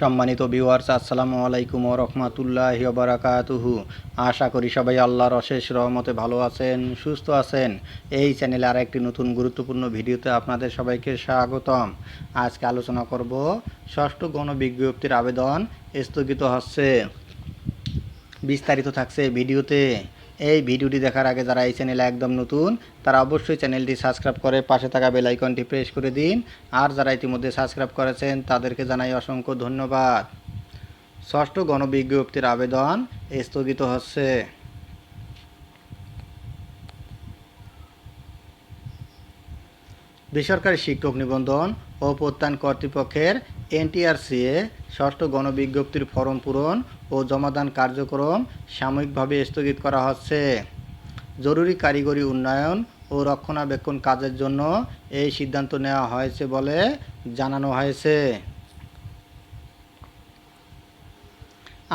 সম্মানিত ভিউয়ার্স, আসসালামু আলাইকুম ওয়া রাহমাতুল্লাহি ওয়া বারাকাতুহু। আশা করি সবাই আল্লাহর অশেষ রহমতে ভালো আছেন, সুস্থ আছেন। এই চ্যানেলে আরেকটি নতুন গুরুত্বপূর্ণ ভিডিওতে আপনাদের সবাইকে স্বাগতম। আজকে আলোচনা করব ষষ্ঠ গণবিজ্ঞপ্তির আবেদন স্থগিত হচ্ছে। বিস্তারিত থাকছে ভিডিওতে। এই ভিডিওটি দেখার আগে যারা এই চ্যানেলে একদম নতুন তারা অবশ্যই চ্যানেলটি সাবস্ক্রাইব করে পাশে থাকা বেল আইকনটি প্রেস করে দিন। আর যারা ইতিমধ্যে সাবস্ক্রাইব করেছেন তাদেরকে জানাই অসংখ্য ধন্যবাদ। ষষ্ঠ গণবিজ্ঞপ্তির আবেদন স্থগিত হচ্ছে। বেসরকারি শিক্ষক নিবন্ধন ও প্রত্যয়ন কর্তৃপক্ষের এনটিআরসিএ ষষ্ঠ গণবিজ্ঞপ্তির ফরম পূরণ ও জমাদান কার্যক্রম সাময়িকভাবে স্থগিত করা হচ্ছে। জরুরি কারিগরি উন্নয়ন ও রক্ষণাবেক্ষণ কাজের জন্য এই সিদ্ধান্ত নেওয়া হয়েছে বলে জানানো হয়েছে।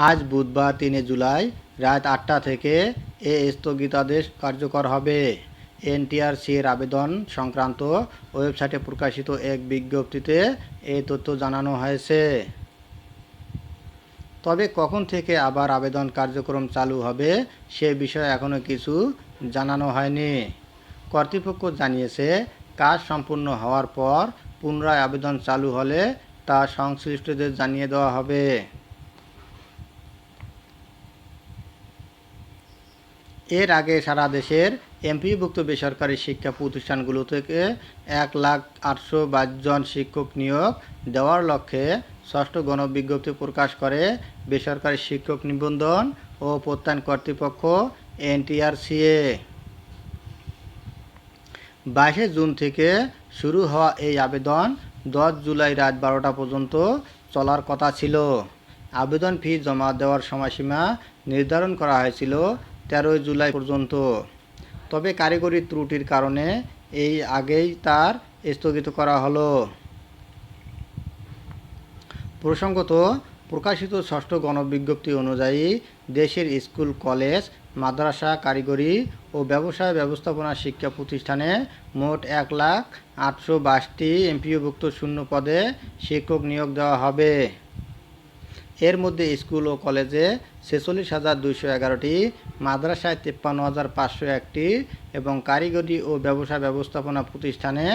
আজ বুধবার 3 জুলাই রাত 8টা থেকে এ স্থগিতাদেশ কার্যকর হবে। এনটিআরসি-এর আবেদন সংক্রান্ত ওয়েবসাইটে প্রকাশিত এক বিজ্ঞপ্তিতে এই তথ্য জানানো হয়েছে। তবে কখন থেকে আবার আবেদন কার্যক্রম চালু হবে সে বিষয়ে এখনও কিছু জানানো হয়নি। কর্তৃপক্ষ জানিয়েছে, কাজ সম্পূর্ণ হওয়ার পর পুনরায় আবেদন চালু হলে তা সংশ্লিষ্টদের জানিয়ে দেওয়া হবে। এর আগে সারা দেশের এমপিওভুক্ত বেসরকারি শিক্ষা প্রতিষ্ঠানগুলো থেকে 1,822 জন শিক্ষক নিয়োগ দেওয়ার লক্ষ্যে ষষ্ঠ গণবিজ্ঞপ্তি প্রকাশ করে বেসরকারি শিক্ষক নিবন্ধন ও প্রত্যয়ন কর্তৃপক্ষ এনটিআরসিএ। 22 জুন থেকে শুরু হওয়া এই আবেদন 10 জুলাই রাত 12টা পর্যন্ত চলার কথা ছিল। আবেদন ফি জমা দেওয়ার সময়সীমা নির্ধারণ করা হয়েছিল 13 জুলাই পর্যন্ত। তবে কারিগরি ত্রুটির কারণে এই আগেই তার স্থগিত করা হলো। প্রসঙ্গত, প্রকাশিত ষষ্ঠ গণবিজ্ঞপ্তি অনুযায়ী দেশের স্কুল, কলেজ, মাদ্রাসা, কারিগরি ও ব্যবসায় ব্যবস্থাপনা শিক্ষা প্রতিষ্ঠানে মোট 1,822টি এমপিওভুক্ত শূন্য পদে শিক্ষক নিয়োগ দেওয়া হবে। এর মধ্যে স্কুল ও কলেজে 46,211টি, মাদ্রাসায় 53,501টি এবং কারিগরি ও ব্যবসা ব্যবস্থাপনা প্রতিষ্ঠানে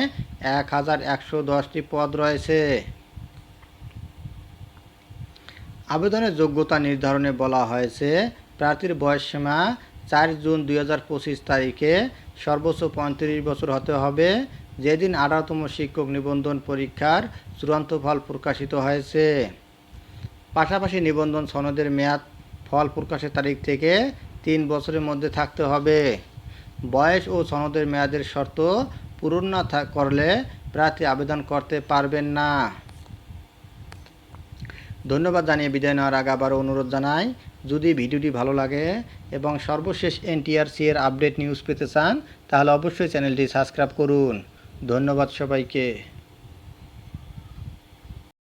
1,110টি পদ রয়েছে। আবেদনের যোগ্যতা নির্ধারণে বলা হয়েছে, প্রার্থীর বয়সসীমা 4 জুন 2025 তারিখে সর্বোচ্চ 35 বছর হতে হবে, যেদিন 18তম শিক্ষক নিবন্ধন পরীক্ষার চূড়ান্ত ফল প্রকাশিত হয়েছে। পাশাপাশি নিবন্ধন সনদের মেয়াদ ফল প্রকাশের তারিখ থেকে 3 বছরের মধ্যে থাকতে হবে। বয়স ও সনদের মেয়াদের শর্ত পূরণ না করলে প্রার্থী আবেদন করতে পারবেন না। ধন্যবাদ জানিয়ে বিদায় নেওয়ার আগে আবারও অনুরোধ জানাই, যদি ভিডিওটি ভালো লাগে এবং সর্বশেষ এনটিআরসি-এর আপডেট নিউজ পেতে চান তাহলে অবশ্যই চ্যানেলটি সাবস্ক্রাইব করুন। ধন্যবাদ সবাইকে।